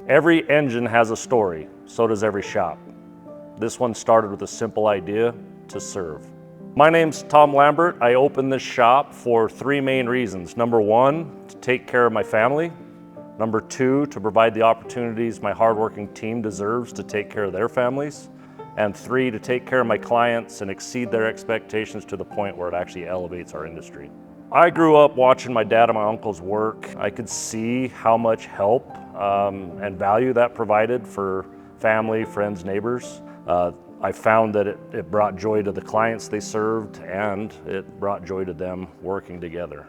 Every engine has a story, so does every shop. This one started with a simple idea: to serve. My name's Tom Lambert. I opened this shop for three main reasons. Number one, to take care of my family. Number two, to provide the opportunities my hardworking team deserves to take care of their families. And three, to take care of my clients and exceed their expectations to the point where it actually elevates our industry. I grew up watching my dad and my uncles work. I could see how much help and value that provided for family, friends, neighbors. I found that it brought joy to the clients they served, and it brought joy to them working together.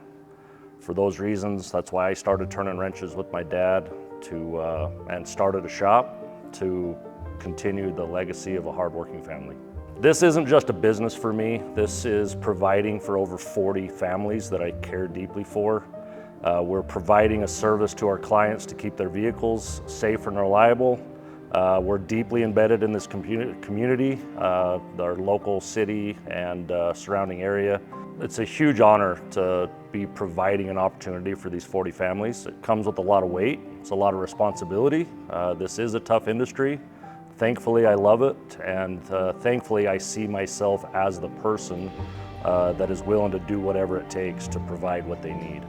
For those reasons, that's why I started turning wrenches with my dad and started a shop to continue the legacy of a hardworking family. This isn't just a business for me. This is providing for over 40 families that I care deeply for. We're providing a service to our clients to keep their vehicles safe and reliable. We're deeply embedded in this community, our local city and surrounding area. It's a huge honor to be providing an opportunity for these 40 families. It comes with a lot of weight. It's a lot of responsibility. This is a tough industry. Thankfully, I love it, and thankfully, I see myself as the person that is willing to do whatever it takes to provide what they need.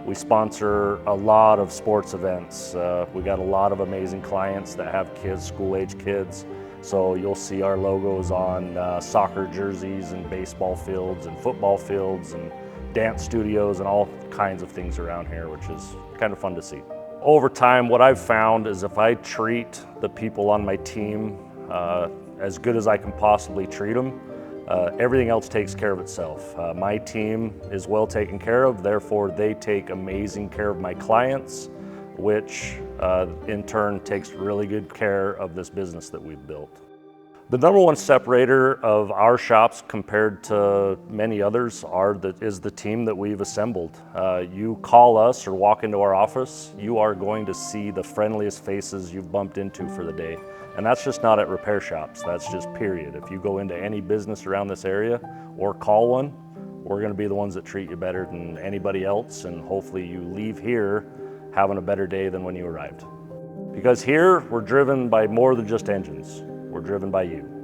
We sponsor a lot of sports events. We got a lot of amazing clients that have kids, school-age kids. So you'll see our logos on soccer jerseys and baseball fields and football fields and dance studios and all kinds of things around here, which is kind of fun to see. Over time, what I've found is if I treat the people on my team as good as I can possibly treat them, everything else takes care of itself. My team is well taken care of, therefore they take amazing care of my clients, which in turn takes really good care of this business that we've built. The number one separator of our shops compared to many others is the team that we've assembled. You call us or walk into our office, you are going to see the friendliest faces you've bumped into for the day. And that's just not at repair shops, that's just period. If you go into any business around this area or call one, we're gonna be the ones that treat you better than anybody else, and hopefully you leave here having a better day than when you arrived. Because here, we're driven by more than just engines. We're driven by you.